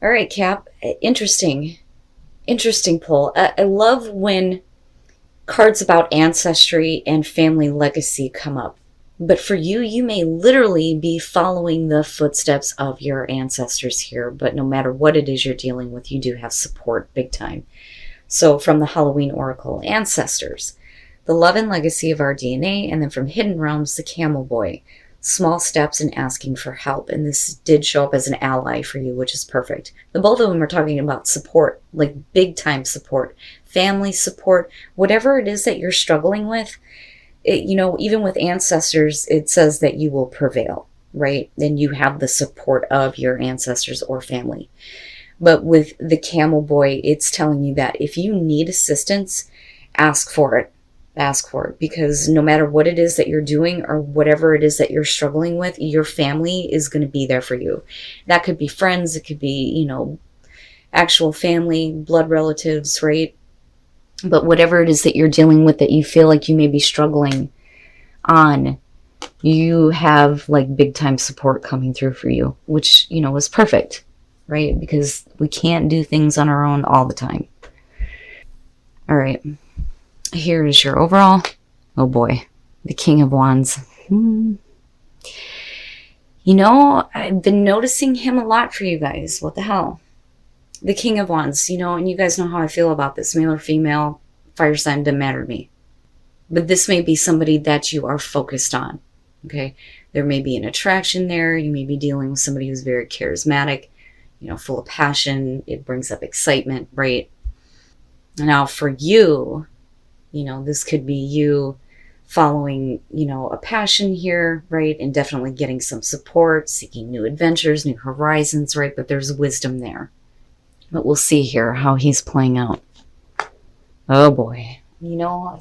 All right, Cap. Interesting. Interesting pull. I love when cards about ancestry and family legacy come up. But for you, you may literally be following the footsteps of your ancestors here. But no matter what it is you're dealing with, you do have support big time. So from the Halloween Oracle, ancestors, the love and legacy of our DNA, and then from Hidden Realms, the Camel Boy, small steps in asking for help. And this did show up as an ally for you, which is perfect. The both of them are talking about support, like big time support, family support, whatever it is that you're struggling with. Even with ancestors, it says that you will prevail, right? And you have the support of your ancestors or family. But with the Camel Boy, it's telling you that if you need assistance, ask for it. Ask for it, because no matter what it is that you're doing or whatever it is that you're struggling with, your family is going to be there for you. That could be friends. It could be, actual family, blood relatives, right? But whatever it is that you're dealing with that you feel like you may be struggling on, you have like big time support coming through for you, which, is perfect, right? Because we can't do things on our own all the time. All right. Here is your overall. Oh boy, the King of Wands. I've been noticing him a lot for you guys. What the hell? The King of Wands, and you guys know how I feel about this. Male or female, fire sign, doesn't matter to me. But this may be somebody that you are focused on, okay? There may be an attraction there. You may be dealing with somebody who's very charismatic, full of passion. It brings up excitement, right? Now for you, this could be you following, a passion here, right? And definitely getting some support, seeking new adventures, new horizons, right? But there's wisdom there. But we'll see here how he's playing out. Oh boy. I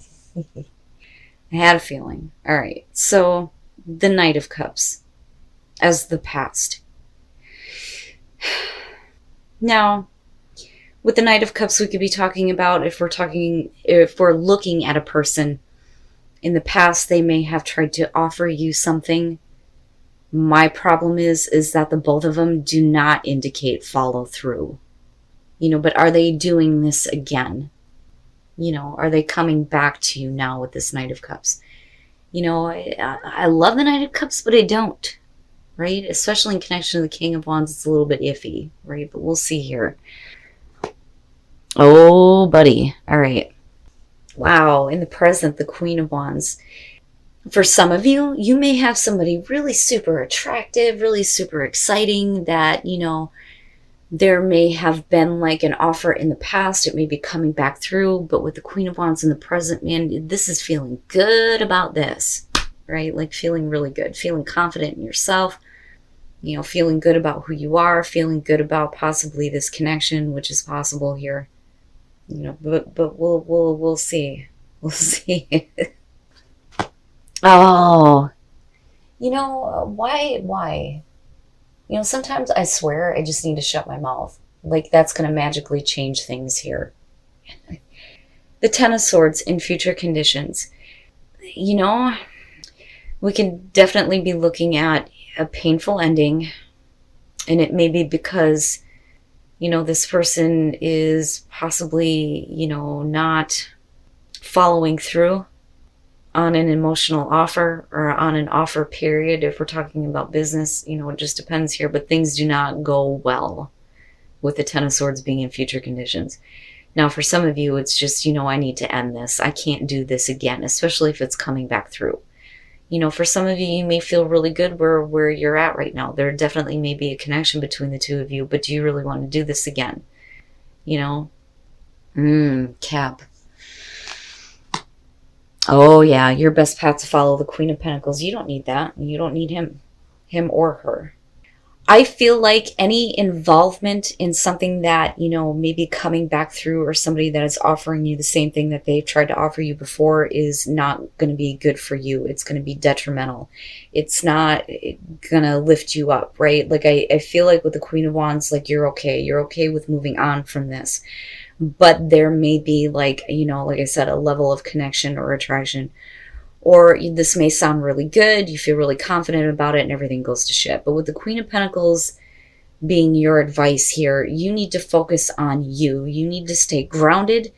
had a feeling. All right. So the Knight of Cups as the past. Now, with the Knight of Cups, we could be talking about if we're looking at a person in the past, they may have tried to offer you something. My problem is that the both of them do not indicate follow through. But are they doing this again? Are they coming back to you now with this Knight of Cups? I love the Knight of Cups, but I don't, right? Especially in connection to the King of Wands, it's a little bit iffy, right? But we'll see here. Oh, buddy. All right. Wow. In the present, the Queen of Wands. For some of you, you may have somebody really super attractive, really super exciting that, there may have been like an offer in the past. It may be coming back through. But with the Queen of Wands in the present, man, this is feeling good about this, right? Like feeling really good, feeling confident in yourself, feeling good about who you are, feeling good about possibly this connection, which is possible here. But we'll see. We'll see. Oh, why? Sometimes I swear I just need to shut my mouth. Like that's going to magically change things here. The Ten of Swords in future conditions. We can definitely be looking at a painful ending, and it may be because this person is possibly, not following through on an emotional offer or on an offer period. If we're talking about business, it just depends here, but things do not go well with the Ten of Swords being in future conditions. Now, for some of you, it's just, I need to end this. I can't do this again, especially if it's coming back through. For some of you, you may feel really good where you're at right now. There definitely may be a connection between the two of you, but do you really want to do this again? Cap. Oh yeah, your best path to follow the Queen of Pentacles. You don't need that. You don't need him or her. I feel like any involvement in something that, maybe coming baback through, or somebody that is offering you the same thing that they've tried to offer you before, is not going to be good for you. It's going to be detrimental. It's not going to lift you up, right? Like I feel like with the Queen of Wands, like you're okay. You're okay with moving on from this. But there may be like I said, a level of connection or attraction. Or this may sound really good, you feel really confident about it, and everything goes to shit. But with the Queen of Pentacles, being your advice here, you need to focus on you. You need to stay grounded.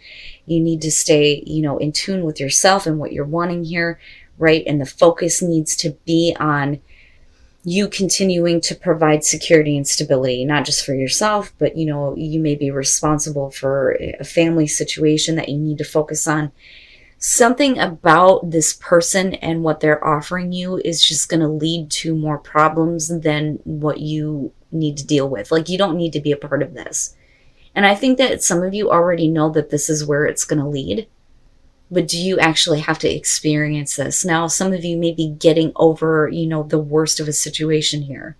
You need to stay, in tune with yourself and what you're wanting here, right? And the focus needs to be on you continuing to provide security and stability, not just for yourself, but, you may be responsible for a family situation that you need to focus on. Something about this person and what they're offering you is just going to lead to more problems than what you need to deal with. Like, you don't need to be a part of this. And I think that some of you already know that this is where it's going to lead. But do you actually have to experience this? Now, some of you may be getting over, the worst of a situation here,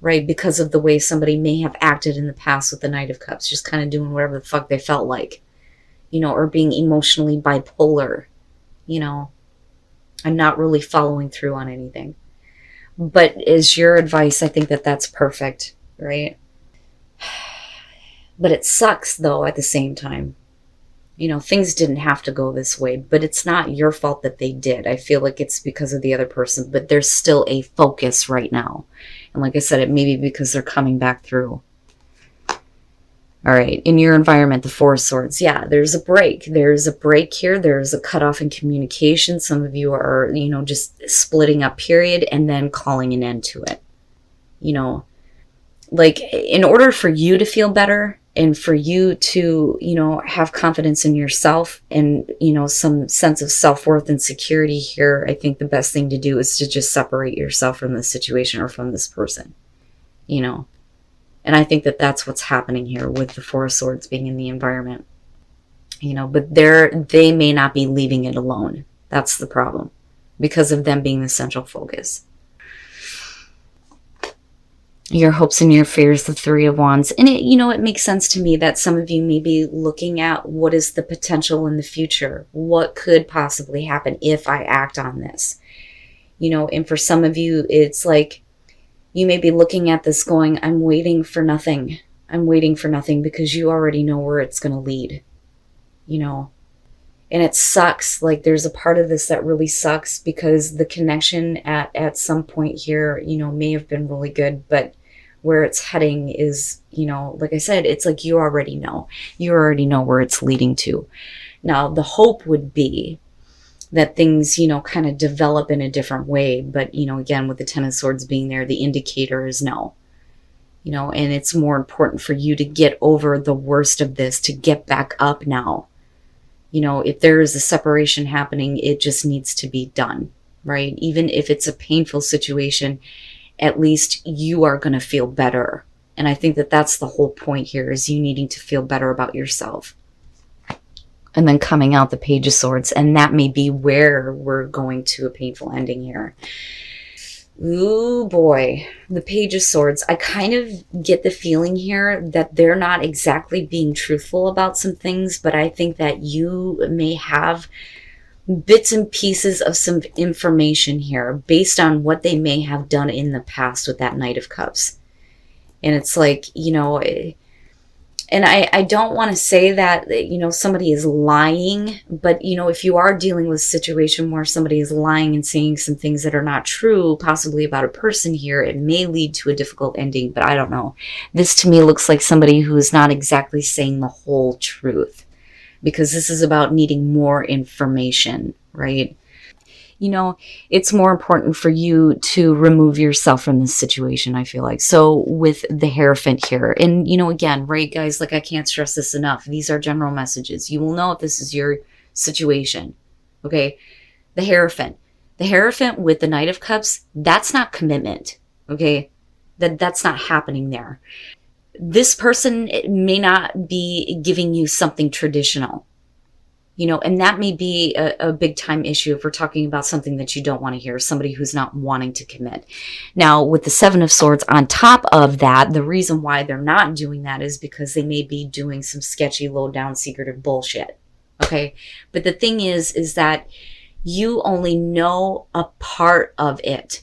right? Because of the way somebody may have acted in the past with the Knight of Cups, just kind of doing whatever the fuck they felt like, or being emotionally bipolar, and not really following through on anything. But as your advice, I think that that's perfect, right? But it sucks, though, at the same time. Things didn't have to go this way, but it's not your fault that they did. I feel like it's because of the other person, but there's still a focus right now. And like I said, it may be because they're coming back through. All right, in your environment, the Four of Swords. Yeah, there's a break. There's a break here. There's a cutoff in communication. Some of you are, just splitting up, period, and then calling an end to it. Like, in order for you to feel better and for you to, have confidence in yourself and, some sense of self-worth and security here, I think the best thing to do is to just separate yourself from this situation or from this person, And I think that that's what's happening here with the Four of Swords being in the environment, but they may not be leaving it alone. That's the problem because of them being the central focus. Your hopes and your fears, the Three of Wands. And it makes sense to me that some of you may be looking at what is the potential in the future? What could possibly happen if I act on this? And for some of you, it's like, you may be looking at this going, I'm waiting for nothing. I'm waiting for nothing because you already know where it's going to lead, And it sucks. Like, there's a part of this that really sucks because the connection at some point here, may have been really good, but where it's heading is, like I said, it's like you already know. You already know where it's leading to. Now, the hope would be that things, kind of develop in a different way. But, again, with the Ten of Swords being there, the indicator is no. And it's more important for you to get over the worst of this, to get back up now. If there is a separation happening, it just needs to be done, right? Even if it's a painful situation, at least you are going to feel better. And I think that that's the whole point here, is you needing to feel better about yourself. And then coming out the Page of Swords, and that may be where we're going to a painful ending here. Ooh, boy. The Page of Swords. I kind of get the feeling here that they're not exactly being truthful about some things, but I think that you may have bits and pieces of some information here based on what they may have done in the past with that Knight of Cups. And it's like, and I don't want to say that, somebody is lying, but, if you are dealing with a situation where somebody is lying and saying some things that are not true, possibly about a person here, it may lead to a difficult ending, but I don't know. This to me looks like somebody who is not exactly saying the whole truth, because this is about needing more information, right? It's more important for you to remove yourself from this situation, I feel like. So with the Hierophant here, and, again, right, guys, like, I can't stress this enough. These are general messages. You will know if this is your situation, okay? The Hierophant. The Hierophant with the Knight of Cups, that's not commitment, okay? That's not happening there. This person may not be giving you something traditional. And that may be a big time issue if we're talking about something that you don't want to hear, somebody who's not wanting to commit. Now, with the Seven of Swords on top of that, the reason why they're not doing that is because they may be doing some sketchy, low down, secretive bullshit. Okay. But the thing is that you only know a part of it.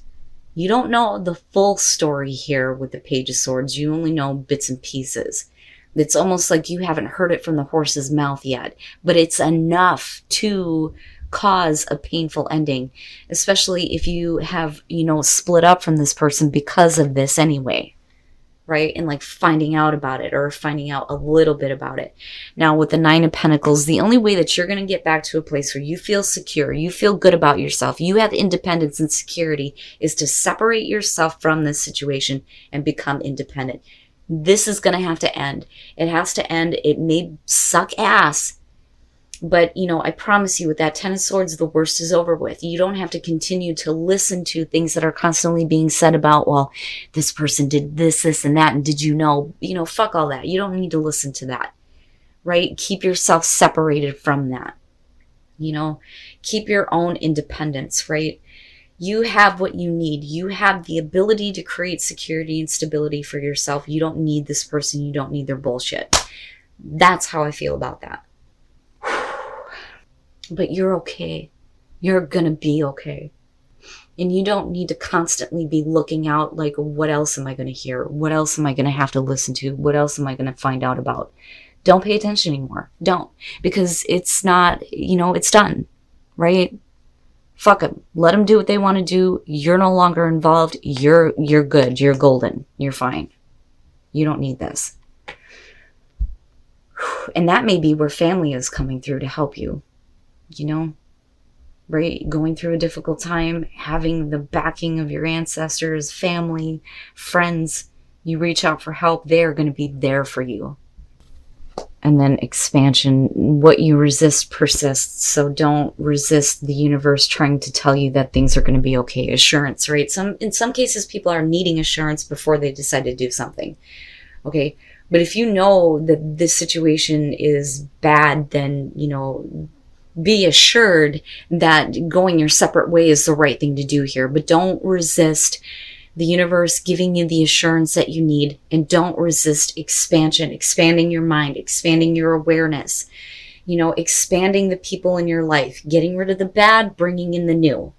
You don't know the full story here with the Page of Swords. You only know bits and pieces. It's almost like you haven't heard it from the horse's mouth yet, but it's enough to cause a painful ending, especially if you have, split up from this person because of this anyway. right? And like finding out about it or finding out a little bit about it. Now with the Nine of Pentacles, the only way that you're going to get back to a place where you feel secure, you feel good about yourself, you have independence and security, is to separate yourself from this situation and become independent. This is going to have to end. It has to end. It may suck ass, but, you know, I promise you with that Ten of Swords, the worst is over with. You don't have to continue to listen to things that are constantly being said about, well, this person did this, this, and that, and did you know, fuck all that. You don't need to listen to that, right? Keep yourself separated from that, keep your own independence, right? You have what you need. You have the ability to create security and stability for yourself. You don't need this person. You don't need their bullshit. That's how I feel about that. But you're okay. You're gonna be okay. And you don't need to constantly be looking out like, what else am I gonna hear? What else am I gonna have to listen to? What else am I gonna find out about? Don't pay attention anymore. Don't. Because it's not, it's done. Right? Fuck them. Let them do what they want to do. You're no longer involved. You're good. You're golden. You're fine. You don't need this. And that may be where family is coming through to help you. Right? Going through a difficult time, having the backing of your ancestors, family, friends. You reach out for help. They're going to be there for you. And then expansion, what you resist persists. So don't resist the universe trying to tell you that things are going to be okay. Assurance, right? In some cases, people are needing assurance before they decide to do something. Okay. But if you know that this situation is bad, then, be assured that going your separate way is the right thing to do here. But don't resist the universe giving you the assurance that you need, and don't resist expansion, expanding your mind, expanding your awareness, expanding the people in your life, getting rid of the bad, bringing in the new,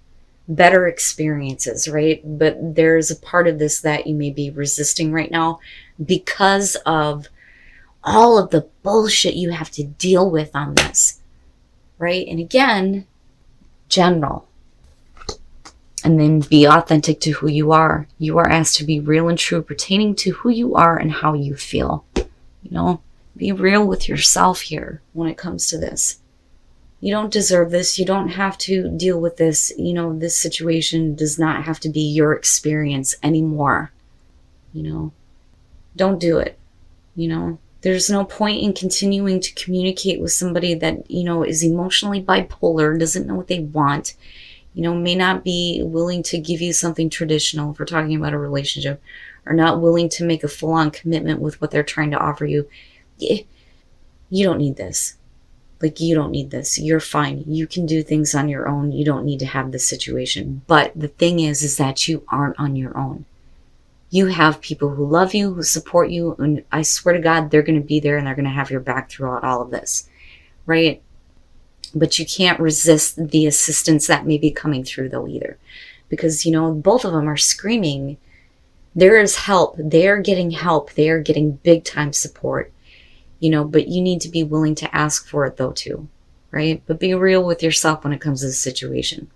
better experiences, right? But there's a part of this that you may be resisting right now because of all of the bullshit you have to deal with on this, right? And again, general. And then be authentic to who you are. You are asked to be real and true pertaining to who you are and how you feel. Be real with yourself here when it comes to this. You don't deserve this. You don't have to deal with this. This situation does not have to be your experience anymore. Don't do it. There's no point in continuing to communicate with somebody that, is emotionally bipolar, doesn't know what they want, may not be willing to give you something traditional if we're talking about a relationship, or not willing to make a full-on commitment with what they're trying to offer you. You don't need this. You don't need this. You're fine. You can do things on your own. You don't need to have this situation. But the thing is that you aren't on your own. You have people who love you, who support you, and I swear to God, they're going to be there and they're going to have your back throughout all of this, right? But you can't resist the assistance that may be coming through though either. Because, both of them are screaming, there is help. They are getting help. They are getting big time support, but you need to be willing to ask for it though too, right? But be real with yourself when it comes to the situation.